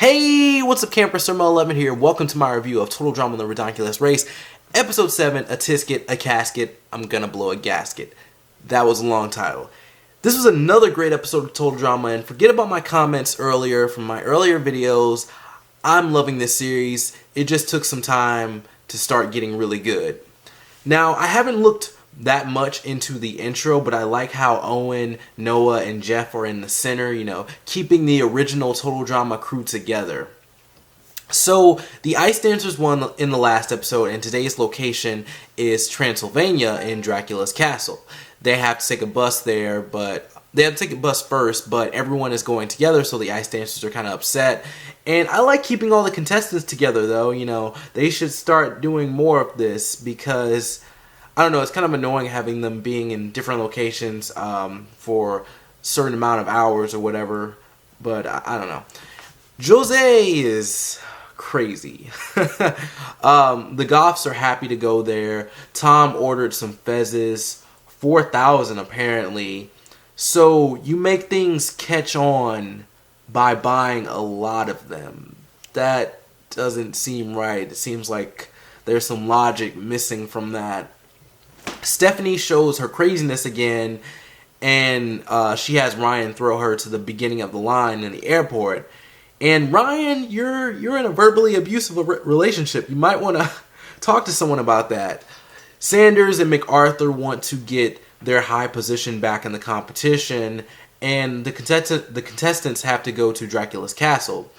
Hey, what's up, camper? Sirmo11 here. Welcome to my review of Total Drama: The Ridonculous Race, Episode 7, A Tisket, A Casket, I'm Gonna Blow a Gasket. That was a long title. This was another great episode of Total Drama, and forget about my comments earlier from my earlier videos. I'm loving this series. It just took some time to start getting really good. Now, I haven't looked that much into the intro, but I like how Owen, Noah, and Jeff are in the center, keeping the original Total Drama crew together. So, the Ice Dancers won in the last episode, and today's location is Transylvania in Dracula's castle. They have to take a bus there, but they have to take a bus first, but everyone is going together, so the Ice Dancers are kind of upset. And I like keeping all the contestants together, though. They should start doing more of this because I don't know, it's kind of annoying having them being in different locations for a certain amount of hours or whatever, but I don't know. Jose is crazy. The Goths are happy to go there. Tom ordered some fezzes, 4,000 apparently. So you make things catch on by buying a lot of them. That doesn't seem right. It seems like there's some logic missing from that. Stephanie shows her craziness again, and she has Ryan throw her to the beginning of the line in the airport. And Ryan, you're in a verbally abusive relationship. You might want to talk to someone about that. Sanders and MacArthur want to get their high position back in the competition, and the contestants have to go to Dracula's castle.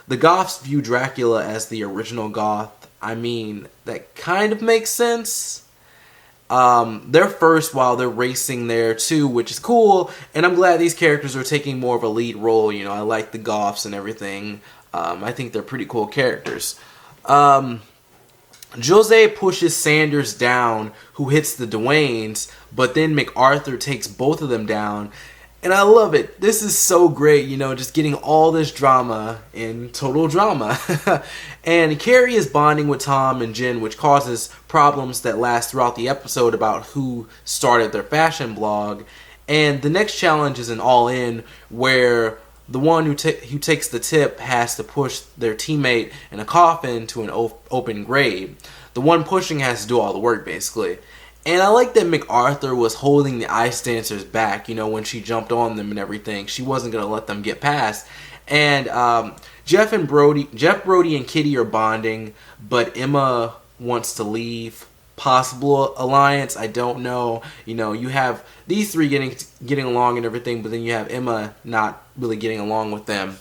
The Goths view Dracula as the original Goth. I mean, that kind of makes sense. They're first while they're racing there too, which is cool, and I'm glad these characters are taking more of a lead role. I like the Goths and everything. I think they're pretty cool characters. Jose pushes Sanders down, who hits the Dwaynes, but then MacArthur takes both of them down, and I love it. This is so great, just getting all this drama in Total Drama. And Carrie is bonding with Tom and Jen, which causes problems that last throughout the episode about who started their fashion blog. And the next challenge is an all-in, where the one who takes the tip has to push their teammate in a coffin to an open grave. The one pushing has to do all the work, basically. And I like that MacArthur was holding the Ice Dancers back, when she jumped on them and everything. She wasn't going to let them get past. And Jeff, Brody, and Kitty are bonding, but Emma wants to leave. Possible alliance, I don't know. You have these three getting along and everything, but then you have Emma not really getting along with them.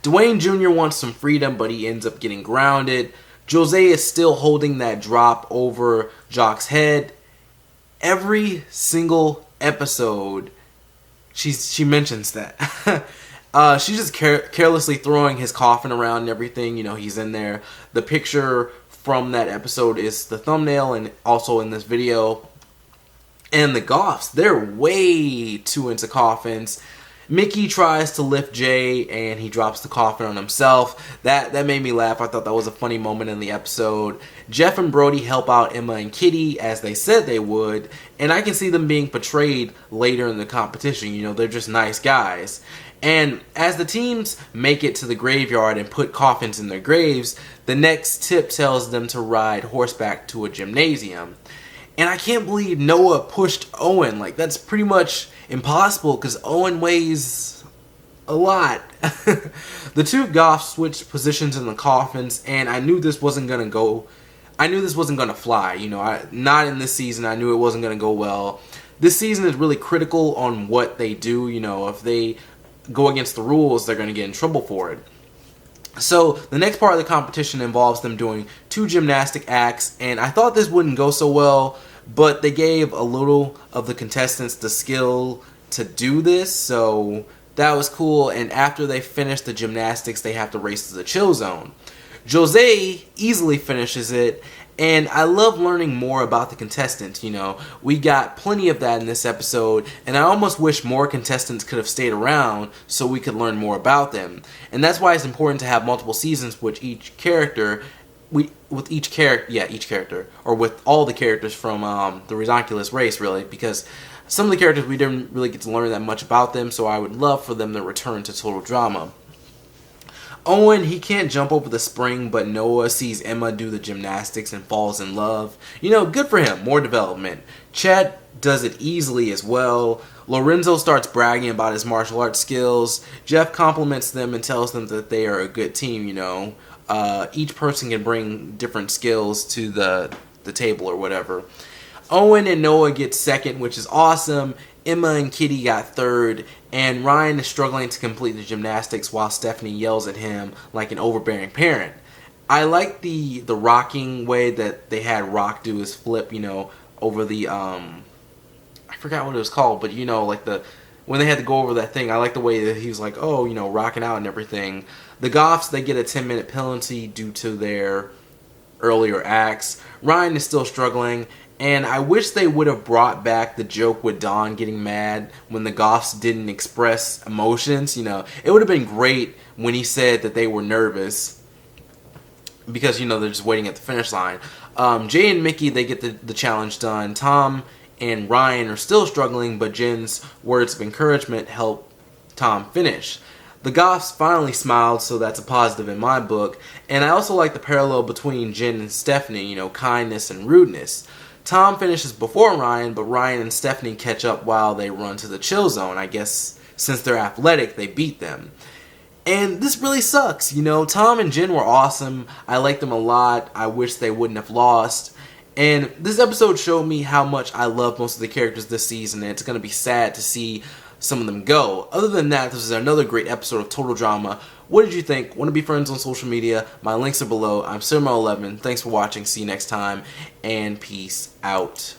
Dwayne Jr. wants some freedom, but he ends up getting grounded. Jose is still holding that drop over Jock's head. Every single episode, she mentions that. She's just carelessly throwing his coffin around and everything. He's in there. The picture from that episode is the thumbnail and also in this video. And the Goths, they're way too into coffins. Mickey tries to lift Jay, and he drops the coffin on himself. That made me laugh. I thought that was a funny moment in the episode. Jeff and Brody help out Emma and Kitty, as they said they would, and I can see them being portrayed later in the competition. They're just nice guys. And as the teams make it to the graveyard and put coffins in their graves, the next tip tells them to ride horseback to a gymnasium. And I can't believe Noah pushed Owen. That's pretty much impossible because Owen weighs a lot. The two Goths switched positions in the coffins, and I knew this wasn't going to go. I knew this wasn't going to fly. Not in this season. I knew it wasn't going to go well. This season is really critical on what they do. If they go against the rules, they're going to get in trouble for it. So the next part of the competition involves them doing 2 gymnastic acts, and I thought this wouldn't go so well, but they gave a little of the contestants the skill to do this, so that was cool. And after they finish the gymnastics, they have to race to the chill zone. Jose easily finishes it, and I love learning more about the contestants. We got plenty of that in this episode, and I almost wish more contestants could have stayed around so we could learn more about them. And that's why it's important to have multiple seasons with each character. Each character, or with all the characters from the Ridonculous race, really, because some of the characters we didn't really get to learn that much about them, so I would love for them to return to Total Drama. Owen, he can't jump over the spring, but Noah sees Emma do the gymnastics and falls in love. You know, good for him. More development. Chet does it easily as well. Lorenzo starts bragging about his martial arts skills. Jeff compliments them and tells them that they are a good team, you know. Each person can bring different skills to the table or whatever. Owen and Noah get second, which is awesome. Emma and Kitty got third, and Ryan is struggling to complete the gymnastics while Stephanie yells at him like an overbearing parent. I like the rocking way that they had Rock do his flip, you know, over the I forgot what it was called, but you know, like when they had to go over that thing, I like the way that he was like, oh, you know, rocking out and everything. The Goths, they get a 10-minute penalty due to their earlier acts. Ryan is still struggling, and I wish they would have brought back the joke with Don getting mad when the Goths didn't express emotions. You know, it would have been great when he said that they were nervous because, you know, they're just waiting at the finish line. Jay and Mickey, they get the challenge done. Tom and Ryan are still struggling, but Jen's words of encouragement help Tom finish. The Goths finally smiled, so that's a positive in my book. And I also like the parallel between Jen and Stephanie, you know, kindness and rudeness. Tom finishes before Ryan, but Ryan and Stephanie catch up while they run to the chill zone. I guess since they're athletic, they beat them. And this really sucks, you know. Tom and Jen were awesome. I liked them a lot. I wish they wouldn't have lost. And this episode showed me how much I love most of the characters this season, and it's going to be sad to see some of them go. Other than that, this is another great episode of Total Drama. What did you think? Want to be friends on social media? My links are below. I'm Cinema11. Thanks for watching. See you next time, and peace out.